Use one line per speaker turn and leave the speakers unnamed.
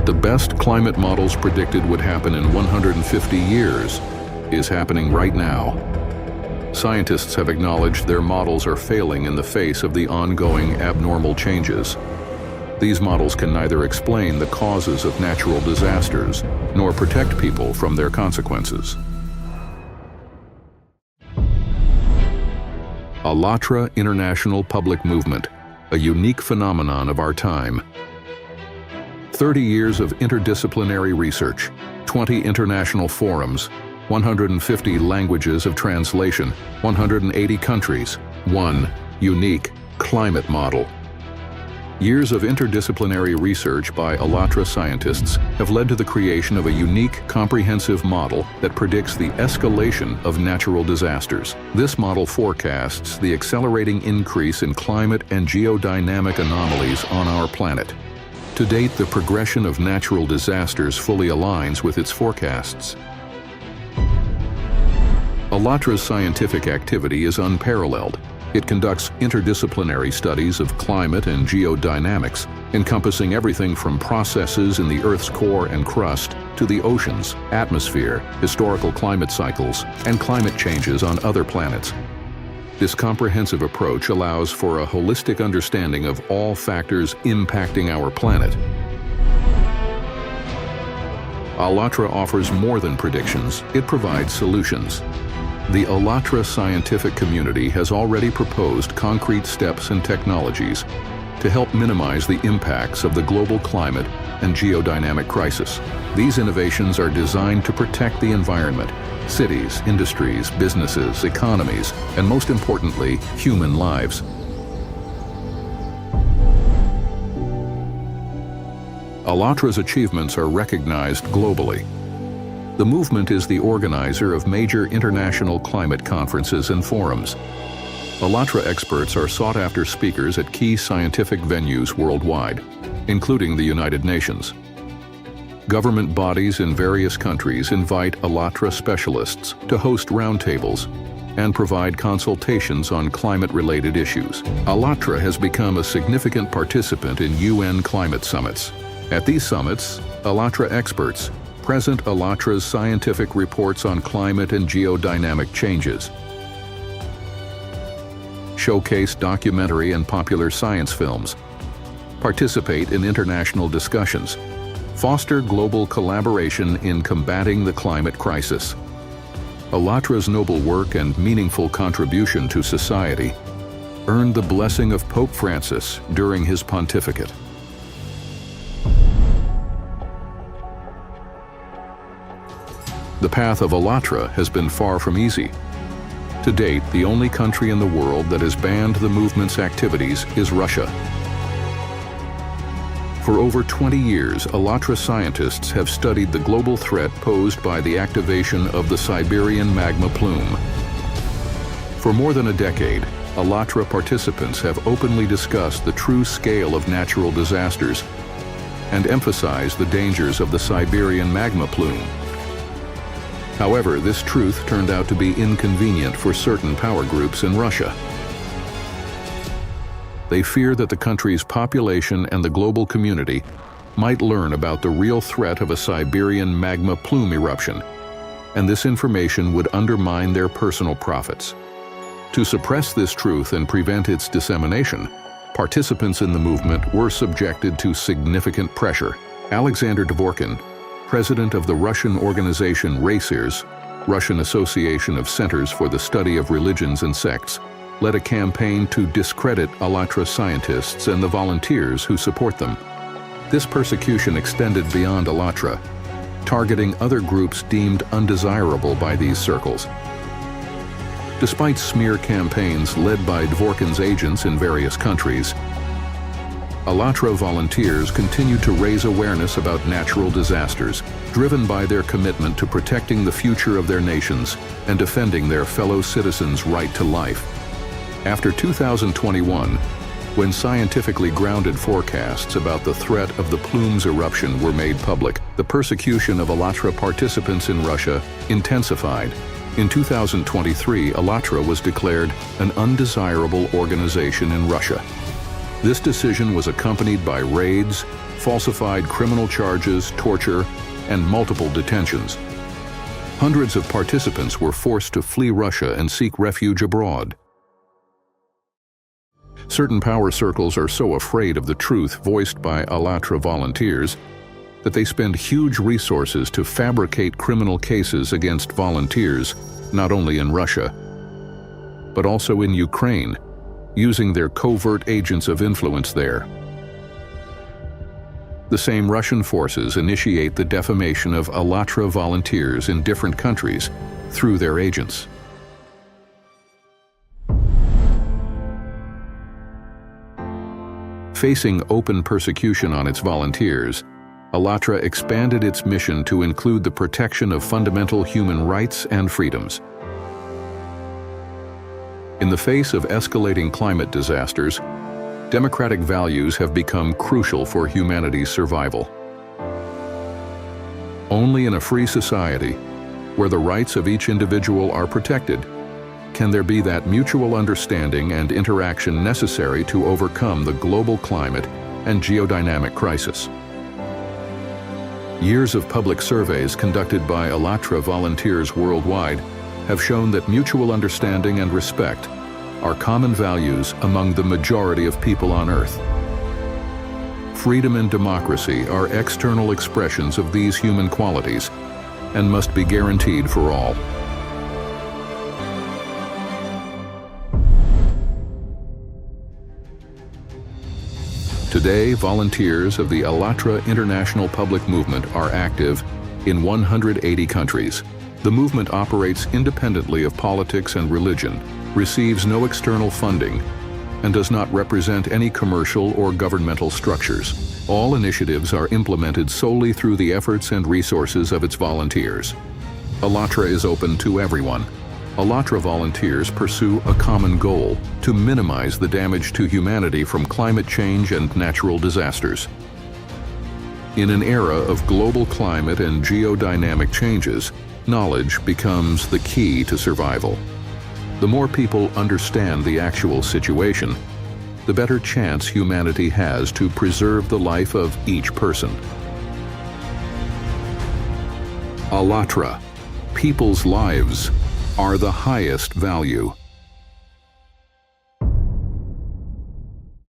the best climate models predicted would happen in 150 years is happening right now. Scientists have acknowledged their models are failing in the face of the ongoing abnormal changes. These models can neither explain the causes of natural disasters nor protect people from their consequences. ALLATRA International Public Movement, a unique phenomenon of our time. 30 years of interdisciplinary research, 20 international forums, 150 languages of translation, 180 countries, one unique climate model. Years of interdisciplinary research by ALLATRA scientists have led to the creation of a unique, comprehensive model that predicts the escalation of natural disasters. This model forecasts the accelerating increase in climate and geodynamic anomalies on our planet. To date, the progression of natural disasters fully aligns with its forecasts. ALLATRA's scientific activity is unparalleled. It conducts interdisciplinary studies of climate and geodynamics, encompassing everything from processes in the Earth's core and crust to the oceans, atmosphere, historical climate cycles, and climate changes on other planets. This comprehensive approach allows for a holistic understanding of all factors impacting our planet. ALLATRA offers more than predictions, it provides solutions. The ALLATRA scientific community has already proposed concrete steps and technologies to help minimize the impacts of the global climate and geodynamic crisis. These innovations are designed to protect the environment, cities, industries, businesses, economies, and most importantly, human lives. ALLATRA's achievements are recognized globally. The movement is the organizer of major international climate conferences and forums. ALLATRA experts are sought-after speakers at key scientific venues worldwide, including the United Nations. Government bodies in various countries invite ALLATRA specialists to host roundtables and provide consultations on climate-related issues. ALLATRA has become a significant participant in UN climate summits. At these summits, ALLATRA experts present ALLATRA's scientific reports on climate and geodynamic changes, showcase documentary and popular science films, participate in international discussions, foster global collaboration in combating the climate crisis. ALLATRA's noble work and meaningful contribution to society earned the blessing of Pope Francis during his pontificate. The path of ALLATRA has been far from easy. To date, the only country in the world that has banned the movement's activities is Russia. For over 20 years, ALLATRA scientists have studied the global threat posed by the activation of the Siberian magma plume. For more than a decade, ALLATRA participants have openly discussed the true scale of natural disasters and emphasized the dangers of the Siberian magma plume. However, this truth turned out to be inconvenient for certain power groups in Russia. They fear that the country's population and the global community might learn about the real threat of a Siberian magma plume eruption, and this information would undermine their personal profits. To suppress this truth and prevent its dissemination, participants in the movement were subjected to significant pressure. Alexander Dvorkin, president of the Russian organization RACERS, Russian Association of Centers for the Study of Religions and Sects, led a campaign to discredit ALLATRA scientists and the volunteers who support them. This persecution extended beyond ALLATRA, targeting other groups deemed undesirable by these circles. Despite smear campaigns led by Dvorkin's agents in various countries, ALLATRA volunteers continue to raise awareness about natural disasters, driven by their commitment to protecting the future of their nations and defending their fellow citizens' right to life. After 2021, when scientifically grounded forecasts about the threat of the plume's eruption were made public, the persecution of ALLATRA participants in Russia intensified. In 2023, ALLATRA was declared an undesirable organization in Russia. This decision was accompanied by raids, falsified criminal charges, torture, and multiple detentions. Hundreds of participants were forced to flee Russia and seek refuge abroad. Certain power circles are so afraid of the truth voiced by ALLATRA volunteers that they spend huge resources to fabricate criminal cases against volunteers, not only in Russia, but also in Ukraine, using their covert agents of influence there. The same Russian forces initiate the defamation of ALLATRA volunteers in different countries through their agents. Facing open persecution on its volunteers, ALLATRA expanded its mission to include the protection of fundamental human rights and freedoms. In the face of escalating climate disasters, democratic values have become crucial for humanity's survival. Only in a free society, where the rights of each individual are protected, can there be that mutual understanding and interaction necessary to overcome the global climate and geodynamic crisis. Years of public surveys conducted by ALLATRA volunteers worldwide have shown that mutual understanding and respect are common values among the majority of people on Earth. Freedom and democracy are external expressions of these human qualities and must be guaranteed for all. Today, volunteers of the ALLATRA International Public Movement are active in 180 countries. The movement operates independently of politics and religion, receives no external funding, and does not represent any commercial or governmental structures. All initiatives are implemented solely through the efforts and resources of its volunteers. ALLATRA is open to everyone. ALLATRA volunteers pursue a common goal: to minimize the damage to humanity from climate change and natural disasters. In an era of global climate and geodynamic changes, knowledge becomes the key to survival. The more people understand the actual situation, the better chance humanity has to preserve the life of each person. ALLATRA, people's lives are the highest value.